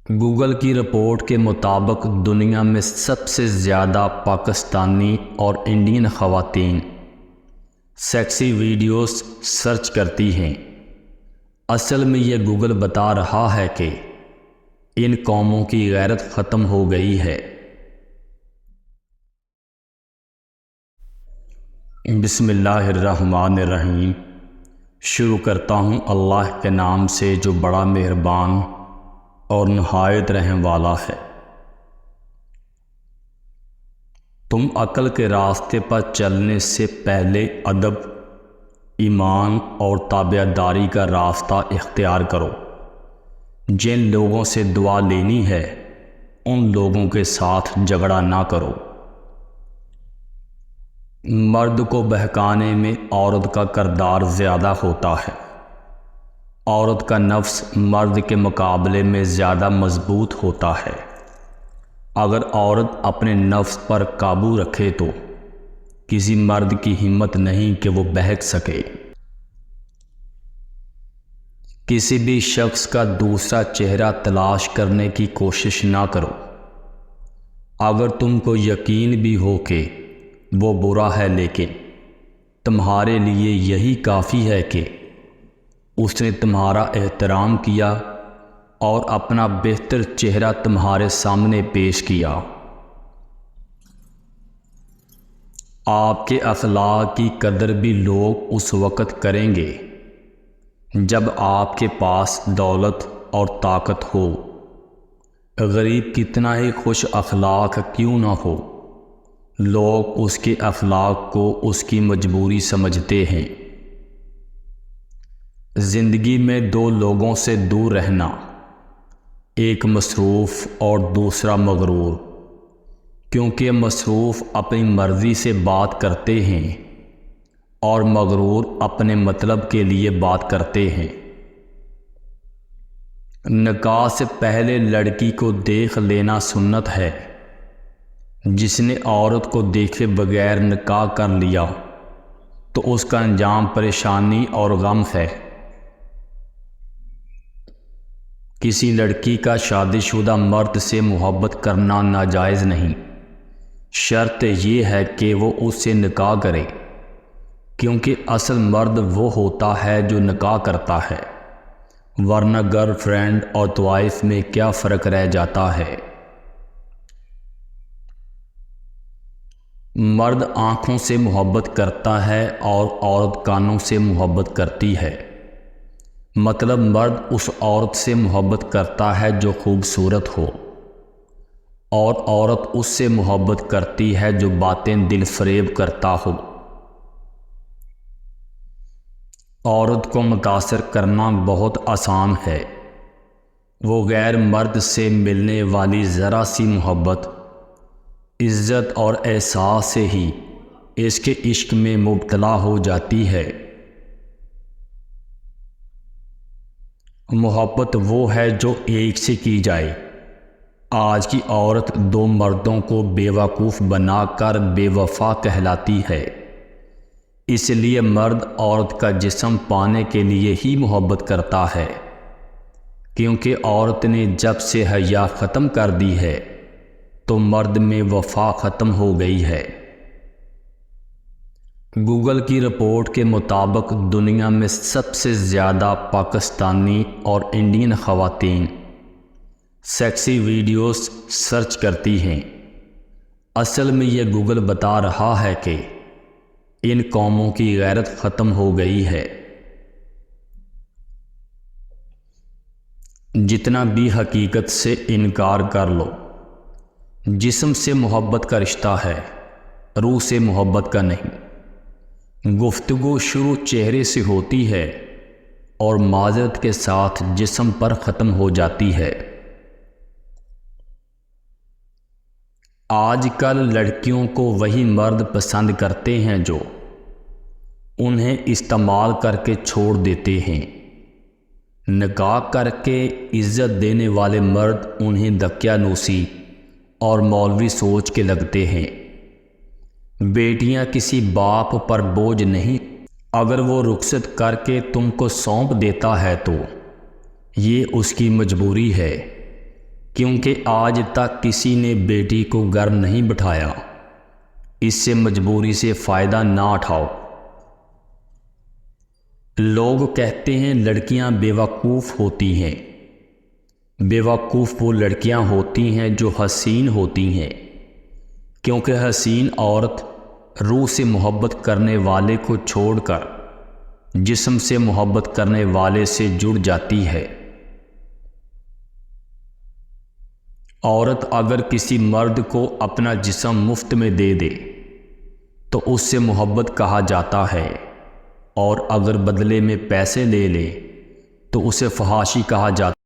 Google کی report کے مطابق دنیا میں سب سے زیادہ پاکستانی اور انڈین خواتین سیکسی ویڈیوز سرچ کرتی ہیں۔ اصل میں یہ گوگل بتا رہا ہے کہ ان قوموں کی غیرت ختم ہو گئی ہے۔ بسم اللہ الرحمن الرحیم۔ شروع کرتا ہوں اللہ کے نام سے جو بڑا مہربان اور نہایت رحم والا ہے۔ تم عقل کے راستے پر چلنے سے پہلے ادب، ایمان اور تابعداری کا راستہ اختیار کرو۔ جن لوگوں سے دعا لینی ہے ان لوگوں کے ساتھ جھگڑا نہ کرو۔ مرد کو بہکانے میں عورت کا کردار زیادہ ہوتا ہے۔ عورت کا نفس مرد کے مقابلے میں زیادہ مضبوط ہوتا ہے۔ اگر عورت اپنے نفس پر قابو رکھے تو کسی مرد کی ہمت نہیں کہ وہ بہک سکے۔ کسی بھی شخص کا دوسرا چہرہ تلاش کرنے کی کوشش نہ کرو۔ اگر تم کو یقین بھی ہو کہ وہ برا ہے لیکن تمہارے لیے یہی کافی ہے کہ اس نے تمہارا احترام کیا اور اپنا بہتر چہرہ تمہارے سامنے پیش کیا۔ آپ کے اخلاق کی قدر بھی لوگ اس وقت کریں گے جب آپ کے پاس دولت اور طاقت ہو۔ غریب کتنا ہی خوش اخلاق کیوں نہ ہو، لوگ اس کے اخلاق کو اس کی مجبوری سمجھتے ہیں۔ زندگی میں دو لوگوں سے دور رہنا، ایک مصروف اور دوسرا مغرور، کیونکہ مصروف اپنی مرضی سے بات کرتے ہیں اور مغرور اپنے مطلب کے لیے بات کرتے ہیں۔ نکاح سے پہلے لڑکی کو دیکھ لینا سنت ہے۔ جس نے عورت کو دیکھے بغیر نکاح کر لیا تو اس کا انجام پریشانی اور غم ہے۔ کسی لڑکی کا شادی شدہ مرد سے محبت کرنا ناجائز نہیں، شرط یہ ہے کہ وہ اس سے نکاح کرے، کیونکہ اصل مرد وہ ہوتا ہے جو نکاح کرتا ہے، ورنہ گرل فرینڈ اور وائف میں کیا فرق رہ جاتا ہے۔ مرد آنکھوں سے محبت کرتا ہے اور عورت کانوں سے محبت کرتی ہے۔ مطلب مرد اس عورت سے محبت کرتا ہے جو خوبصورت ہو، اور عورت اس سے محبت کرتی ہے جو باتیں دل فریب کرتا ہو۔ عورت کو متاثر کرنا بہت آسان ہے۔ وہ غیر مرد سے ملنے والی ذرا سی محبت، عزت اور احساس سے ہی اس کے عشق میں مبتلا ہو جاتی ہے۔ محبت وہ ہے جو ایک سے کی جائے۔ آج کی عورت دو مردوں کو بیوقوف بنا کر بے وفا کہلاتی ہے۔ اس لیے مرد عورت کا جسم پانے کے لیے ہی محبت کرتا ہے، کیونکہ عورت نے جب سے حیا ختم کر دی ہے تو مرد میں وفا ختم ہو گئی ہے۔ گوگل کی رپورٹ کے مطابق دنیا میں سب سے زیادہ پاکستانی اور انڈین خواتین سیکسی ویڈیوز سرچ کرتی ہیں۔ اصل میں یہ گوگل بتا رہا ہے کہ ان قوموں کی غیرت ختم ہو گئی ہے۔ جتنا بھی حقیقت سے انکار کر لو، جسم سے محبت کا رشتہ ہے، روح سے محبت کا نہیں۔ گفتگو شروع چہرے سے ہوتی ہے اور معذرت کے ساتھ جسم پر ختم ہو جاتی ہے۔ آج کل لڑکیوں کو وہی مرد پسند کرتے ہیں جو انہیں استعمال کر کے چھوڑ دیتے ہیں۔ نکاح کر کے عزت دینے والے مرد انہیں دقیانوسی اور مولوی سوچ کے لگتے ہیں۔ بیٹیاں کسی باپ پر بوجھ نہیں۔ اگر وہ رخصت کر کے تم کو سونپ دیتا ہے تو یہ اس کی مجبوری ہے، کیونکہ آج تک کسی نے بیٹی کو گھر نہیں بٹھایا، اس سے مجبوری سے فائدہ نہ اٹھاؤ۔ لوگ کہتے ہیں لڑکیاں بیوقوف ہوتی ہیں۔ بیوقوف وہ لڑکیاں ہوتی ہیں جو حسین ہوتی ہیں، کیونکہ حسین عورت روح سے محبت کرنے والے کو چھوڑ کر جسم سے محبت کرنے والے سے جڑ جاتی ہے۔ عورت اگر کسی مرد کو اپنا جسم مفت میں دے دے تو اس سے محبت کہا جاتا ہے، اور اگر بدلے میں پیسے لے لے تو اسے فحاشی کہا جاتا ہے۔